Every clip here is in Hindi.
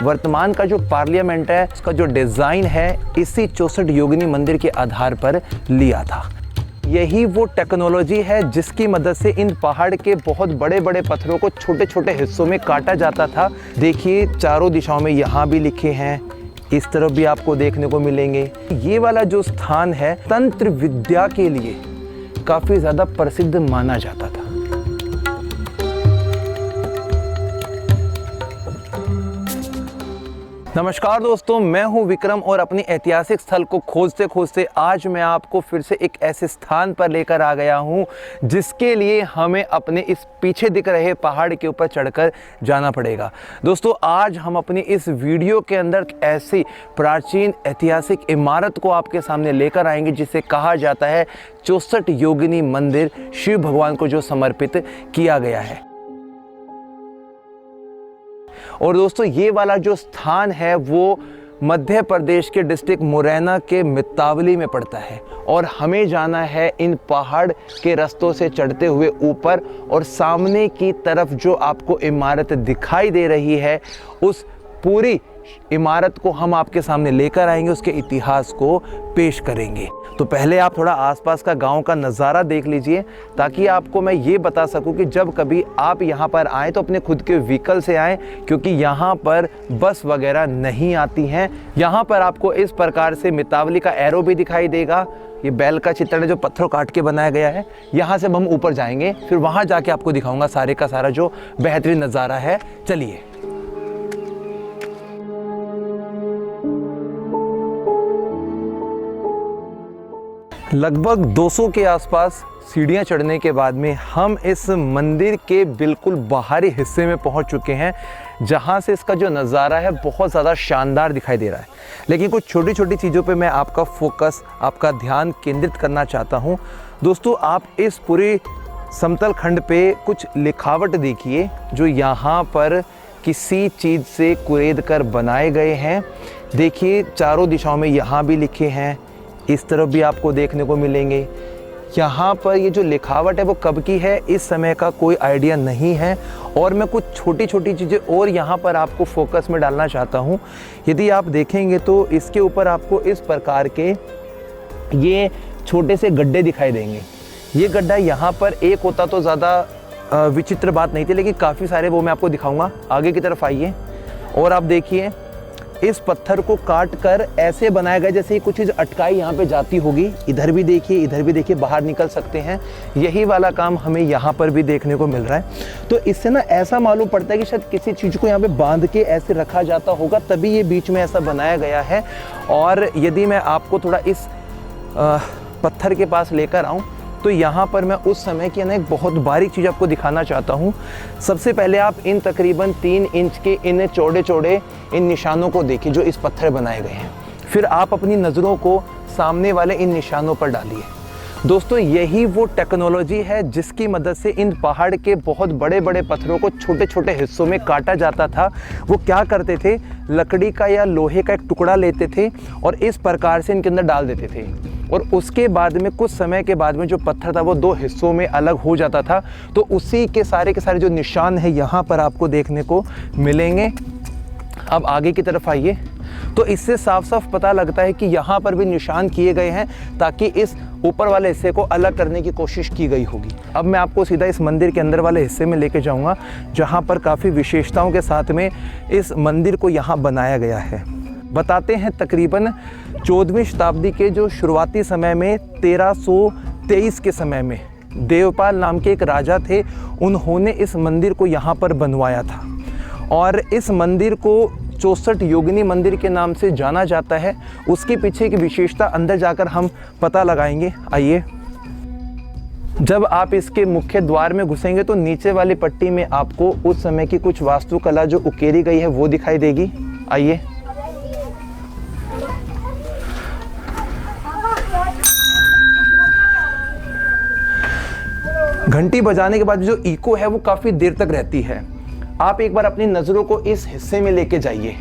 वर्तमान का जो पार्लियामेंट है उसका जो डिज़ाइन है इसी 64 योगिनी मंदिर के आधार पर लिया था। यही वो टेक्नोलॉजी है जिसकी मदद से इन पहाड़ के बहुत बड़े बड़े पत्थरों को छोटे छोटे हिस्सों में काटा जाता था। देखिए चारों दिशाओं में यहाँ भी लिखे हैं, इस तरफ भी आपको देखने को मिलेंगे। ये वाला जो स्थान है तंत्र विद्या के लिए काफ़ी ज़्यादा प्रसिद्ध माना जाता था। नमस्कार दोस्तों, मैं हूं विक्रम और अपनी ऐतिहासिक स्थल को खोजते खोजते आज मैं आपको फिर से एक ऐसे स्थान पर लेकर आ गया हूं जिसके लिए हमें अपने इस पीछे दिख रहे पहाड़ के ऊपर चढ़कर जाना पड़ेगा। दोस्तों आज हम अपनी इस वीडियो के अंदर ऐसी प्राचीन ऐतिहासिक इमारत को आपके सामने लेकर आएंगे जिसे कहा जाता है 64 योगिनी मंदिर, शिव भगवान को जो समर्पित किया गया है। और दोस्तों ये वाला जो स्थान है वो मध्य प्रदेश के डिस्ट्रिक्ट मुरैना के मितावली में पड़ता है और हमें जाना है इन पहाड़ के रास्तों से चढ़ते हुए ऊपर, और सामने की तरफ जो आपको इमारत दिखाई दे रही है उस पूरी इमारत को हम आपके सामने लेकर आएंगे, उसके इतिहास को पेश करेंगे। तो पहले आप थोड़ा आसपास का गांव का नज़ारा देख लीजिए ताकि आपको मैं ये बता सकूं कि जब कभी आप यहां पर आएँ तो अपने खुद के व्हीकल से आएँ, क्योंकि यहां पर बस वगैरह नहीं आती हैं। यहां पर आपको इस प्रकार से मितावली का एरो भी दिखाई देगा। ये बैल का चित्रण है जो पत्थरों काट के बनाया गया है। यहाँ से हम ऊपर जाएंगे, फिर वहाँ जाके आपको दिखाऊंगा सारे का सारा जो बेहतरीन नज़ारा है। चलिए। लगभग 200 के आसपास सीढ़ियां चढ़ने के बाद में हम इस मंदिर के बिल्कुल बाहरी हिस्से में पहुंच चुके हैं, जहां से इसका जो नज़ारा है बहुत ज़्यादा शानदार दिखाई दे रहा है। लेकिन कुछ छोटी छोटी चीज़ों पे मैं आपका फोकस, आपका ध्यान केंद्रित करना चाहता हूं। दोस्तों आप इस पूरे समतल खंड पे कुछ लिखावट देखिए जो यहाँ पर किसी चीज़ से कुरेद कर बनाए गए हैं। देखिए चारों दिशाओं में यहाँ भी लिखे हैं, इस तरफ भी आपको देखने को मिलेंगे। यहाँ पर ये जो लिखावट है वो कब की है इस समय का कोई आइडिया नहीं है। और मैं कुछ छोटी छोटी चीज़ें और यहाँ पर आपको फोकस में डालना चाहता हूँ। यदि आप देखेंगे तो इसके ऊपर आपको इस प्रकार के ये छोटे से गड्ढे दिखाई देंगे। ये गड्ढा यहाँ पर एक होता तो ज़्यादा विचित्र बात नहीं थी, लेकिन काफ़ी सारे वो मैं आपको दिखाऊँगा। आगे की तरफ आइए और आप देखिए इस पत्थर को काट कर ऐसे बनाया गया जैसे कुछ चीज़ अटकाई यहाँ पे जाती होगी। इधर भी देखिए, इधर भी देखिए, बाहर निकल सकते हैं। यही वाला काम हमें यहाँ पर भी देखने को मिल रहा है। तो इससे ना ऐसा मालूम पड़ता है कि शायद किसी चीज़ को यहाँ पे बांध के ऐसे रखा जाता होगा, तभी ये बीच में ऐसा बनाया गया है। और यदि मैं आपको थोड़ा इस पत्थर के पास लेकर आऊँ तो यहाँ पर मैं उस समय की ना एक बहुत बारीक चीज़ आपको दिखाना चाहता हूँ। सबसे पहले आप इन तकरीबन 3 इंच के इन चौड़े चौड़े इन निशानों को देखिए जो इस पत्थर बनाए गए हैं। फिर आप अपनी नज़रों को सामने वाले इन निशानों पर डालिए। दोस्तों यही वो टेक्नोलॉजी है जिसकी मदद से इन पहाड़ के बहुत बड़े बड़े पत्थरों को छोटे छोटे हिस्सों में काटा जाता था। वो क्या करते थे, लकड़ी का या लोहे का एक टुकड़ा लेते थे और इस प्रकार से इनके अंदर डाल देते थे, और उसके बाद में कुछ समय के बाद में जो पत्थर था वो 2 हिस्सों में अलग हो जाता था। तो उसी के सारे जो निशान है यहाँ पर आपको देखने को मिलेंगे। अब आगे की तरफ आइए तो इससे साफ साफ पता लगता है कि यहाँ पर भी निशान किए गए हैं ताकि इस ऊपर वाले हिस्से को अलग करने की कोशिश की गई होगी। अब मैं आपको सीधा इस मंदिर के अंदर वाले हिस्से में लेके जाऊँगा जहाँ पर काफ़ी विशेषताओं के साथ में इस मंदिर को यहाँ बनाया गया है। बताते हैं तकरीबन 14वीं शताब्दी के जो शुरुआती समय में 1323 के समय में देवपाल नाम के एक राजा थे, उन्होंने इस मंदिर को यहाँ पर बनवाया था और इस मंदिर को 64 योगिनी मंदिर के नाम से जाना जाता है। उसके पीछे की विशेषता अंदर जाकर हम पता लगाएंगे। आइए। जब आप इसके मुख्य द्वार में घुसेंगे तो नीचे वाली पट्टी में आपको उस समय की कुछ वास्तुकला जो उकेरी गई है वो दिखाई देगी। आइए। घंटी बजाने के बाद जो इको है वो काफ़ी देर तक रहती है। आप एक बार अपनी नज़रों को इस हिस्से में लेके जाइए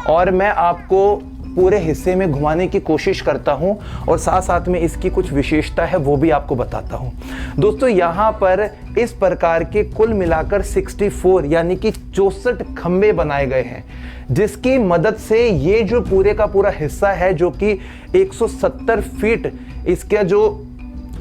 और मैं आपको पूरे हिस्से में घुमाने की कोशिश करता हूं और साथ साथ में इसकी कुछ विशेषता है वो भी आपको बताता हूं। दोस्तों यहाँ पर इस प्रकार के कुल मिलाकर 64 यानी कि 64 खंबे बनाए गए हैं, जिसकी मदद से ये जो पूरे का पूरा हिस्सा है जो कि 170 फीट इसका जो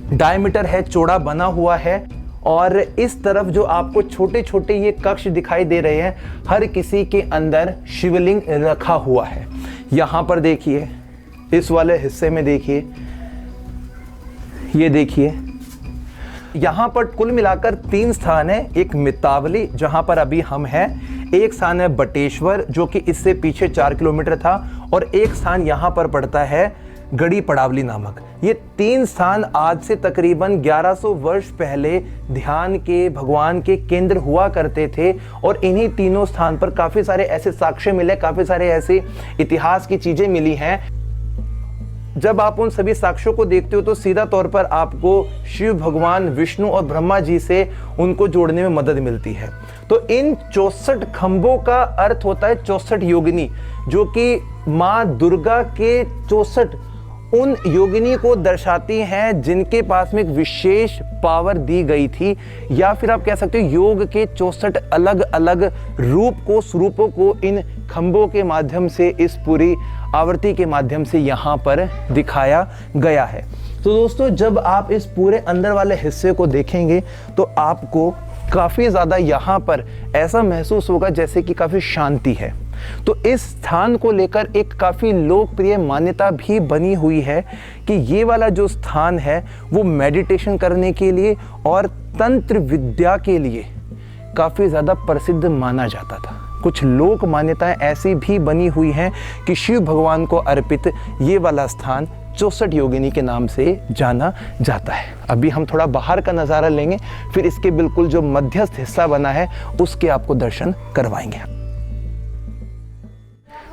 डायमीटर है चौड़ा बना हुआ है। और इस तरफ जो आपको छोटे छोटे ये कक्ष दिखाई दे रहे हैं, हर किसी के अंदर शिवलिंग रखा हुआ है। यहाँ पर देखिए, इस वाले हिस्से में देखिए, ये देखिए, यहाँ पर कुल मिलाकर 3 स्थान है। एक मितावली जहाँ पर अभी हम हैं, एक स्थान है बटेश्वर जो कि इससे पीछे 4 किलोमीटर था, और एक स्थान यहाँ पर पड़ता है गड़ी पड़ावली नामक। ये 3 स्थान आज से तकरीबन 1100 वर्ष पहले ध्यान के भगवान के केंद्र हुआ करते थे। और इन्हीं तीनों स्थान पर काफ़ी सारे ऐसे साक्ष्य मिले, काफ़ी सारे ऐसे इतिहास की चीज़ें मिली हैं। जब आप उन सभी साक्ष्यों को देखते हो तो सीधा तौर पर आपको शिव भगवान, विष्णु और ब्रह्मा जी से उनको जोड़ने में मदद मिलती है। तो इन 64 खंभों का अर्थ होता है 64 योगिनी, जो कि माँ दुर्गा के 64 उन योगिनी को दर्शाती हैं जिनके पास में एक विशेष पावर दी गई थी, या फिर आप कह सकते हो योग के 64 अलग अलग स्वरूपों को इन खंभों के माध्यम से, इस पूरी आवृत्ति के माध्यम से यहाँ पर दिखाया गया है। तो दोस्तों जब आप इस पूरे अंदर वाले हिस्से को देखेंगे तो आपको काफ़ी ज़्यादा यहाँ पर ऐसा महसूस होगा जैसे कि काफ़ी शांति है। तो इस स्थान को लेकर एक काफ़ी लोकप्रिय मान्यता भी बनी हुई है कि ये वाला जो स्थान है वो मेडिटेशन करने के लिए और तंत्र विद्या के लिए काफ़ी ज़्यादा प्रसिद्ध माना जाता था। कुछ लोक मान्यताएं ऐसी भी बनी हुई हैं कि शिव भगवान को अर्पित ये वाला स्थान 64 योगिनी के नाम से जाना जाता है। अभी हम थोड़ा बाहर का नज़ारा लेंगे, फिर इसके बिल्कुल जो मध्यस्थ हिस्सा बना है उसके आपको दर्शन करवाएंगे।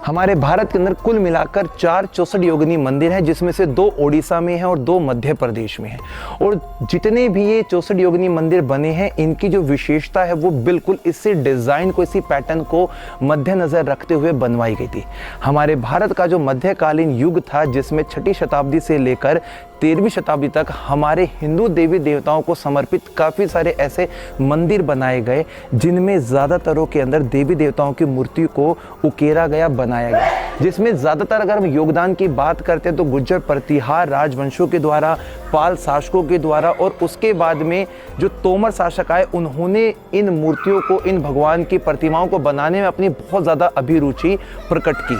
हमारे भारत के अंदर कुल मिलाकर 4 64 योगिनी मंदिर हैं, जिसमें से 2 ओडिशा में हैं और 2 मध्य प्रदेश में हैं। और जितने भी ये 64 योगिनी मंदिर बने हैं, इनकी जो विशेषता है वो बिल्कुल इसी डिज़ाइन को, इसी पैटर्न को मद्देनज़र रखते हुए बनवाई गई थी। हमारे भारत का जो मध्यकालीन युग था, जिसमें 6ठी शताब्दी से लेकर 13वीं शताब्दी तक हमारे हिंदू देवी देवताओं को समर्पित काफ़ी सारे ऐसे मंदिर बनाए गए, जिनमें ज़्यादातरों के अंदर देवी देवताओं की मूर्ति को उकेरा गया, बनाया गया। जिसमें ज़्यादातर अगर हम योगदान की बात करते हैं तो गुर्जर प्रतिहार राजवंशों के द्वारा, पाल शासकों के द्वारा, और उसके बाद में जो तोमर शासक आए, उन्होंने इन मूर्तियों को, इन भगवान की प्रतिमाओं को बनाने में अपनी बहुत ज़्यादा अभिरुचि प्रकट की।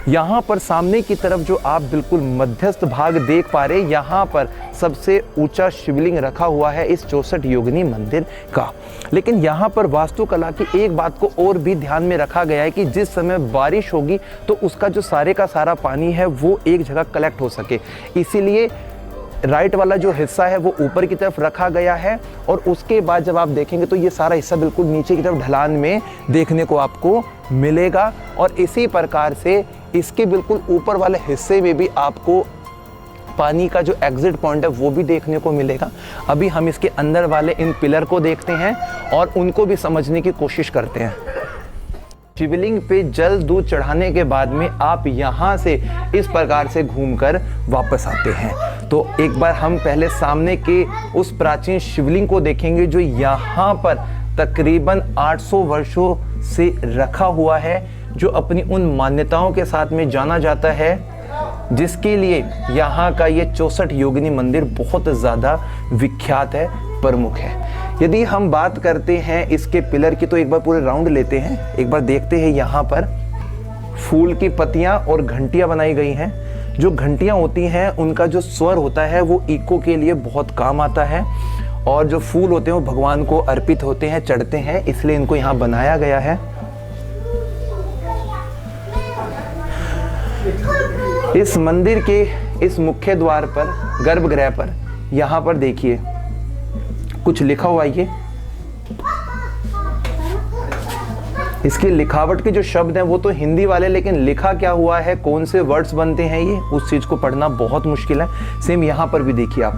यहाँ पर सामने की तरफ जो आप बिल्कुल मध्यस्थ भाग देख पा रहे हैं, यहाँ पर सबसे ऊंचा शिवलिंग रखा हुआ है इस 64 योगिनी मंदिर का। लेकिन यहाँ पर वास्तुकला की एक बात को और भी ध्यान में रखा गया है कि जिस समय बारिश होगी तो उसका जो सारे का सारा पानी है वो एक जगह कलेक्ट हो सके, इसीलिए राइट वाला जो हिस्सा है वो ऊपर की तरफ रखा गया है। और उसके बाद जब आप देखेंगे तो ये सारा हिस्सा बिल्कुल नीचे की तरफ ढलान में देखने को आपको मिलेगा। और इसी प्रकार से इसके बिल्कुल ऊपर वाले हिस्से में भी आपको पानी का जो एग्जिट पॉइंट है वो भी देखने को मिलेगा। अभी हम इसके अंदर वाले इन पिलर को देखते हैं और उनको भी समझने की कोशिश करते हैं। शिवलिंग पे जल दूध चढ़ाने के बाद में आप यहाँ से इस प्रकार से घूमकर वापस आते हैं। तो एक बार हम पहले सामने के उस प्राचीन शिवलिंग को देखेंगे, जो यहाँ पर तकरीबन 800 वर्षों से रखा हुआ है, जो अपनी उन मान्यताओं के साथ में जाना जाता है, जिसके लिए यहाँ का ये 64 योगिनी मंदिर बहुत ज़्यादा विख्यात है, प्रमुख है। यदि हम बात करते हैं इसके पिलर की तो एक बार पूरे राउंड लेते हैं, एक बार देखते हैं। यहाँ पर फूल की पत्तियाँ और घंटियाँ बनाई गई हैं। जो घंटियाँ होती हैं उनका जो स्वर होता है वो इको के लिए बहुत काम आता है, और जो फूल होते हैं वो भगवान को अर्पित होते हैं, चढ़ते हैं, इसलिए इनको यहाँ बनाया गया है। इस मंदिर के इस मुख्य द्वार पर, गर्भगृह पर, यहाँ पर देखिए कुछ लिखा हुआ है। इसकी लिखावट के जो शब्द हैं वो तो हिंदी वाले, लेकिन लिखा क्या हुआ है, कौन से वर्ड्स बनते हैं, ये उस चीज को पढ़ना बहुत मुश्किल है। सेम यहाँ पर भी देखिए आप,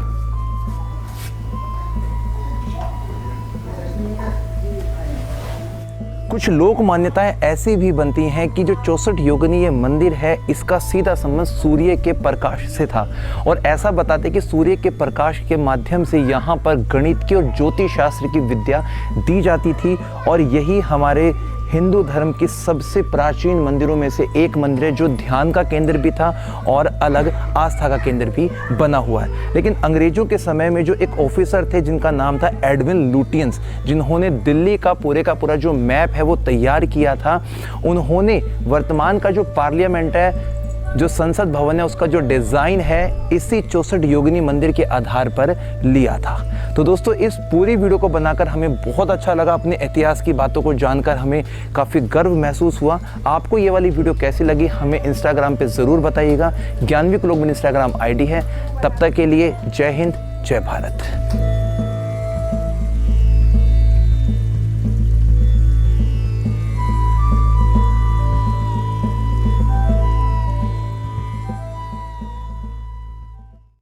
कुछ लोक मान्यताएं ऐसी भी बनती हैं कि जो 64 योगिनी ये मंदिर है, इसका सीधा संबंध सूर्य के प्रकाश से था और ऐसा बताते कि सूर्य के प्रकाश के माध्यम से यहाँ पर गणित की और ज्योतिष शास्त्र की विद्या दी जाती थी और यही हमारे हिंदू धर्म की सबसे प्राचीन मंदिरों में से एक मंदिर है जो ध्यान का केंद्र भी था और अलग आस्था का केंद्र भी बना हुआ है। लेकिन अंग्रेजों के समय में जो एक ऑफिसर थे जिनका नाम था एडविन लुटियंस, जिन्होंने दिल्ली का पूरा जो मैप है वो तैयार किया था, उन्होंने वर्तमान का जो पार्लियामेंट है, जो संसद भवन है, उसका जो डिज़ाइन है इसी 64 योगिनी मंदिर के आधार पर लिया था। तो दोस्तों इस पूरी वीडियो को बनाकर हमें बहुत अच्छा लगा, अपने इतिहास की बातों को जानकर हमें काफ़ी गर्व महसूस हुआ। आपको ये वाली वीडियो कैसी लगी हमें इंस्टाग्राम पे ज़रूर बताइएगा। ज्ञानवी क्लोग मेरी इंस्टाग्राम आईडी है। तब तक के लिए जय हिंद, जय भारत।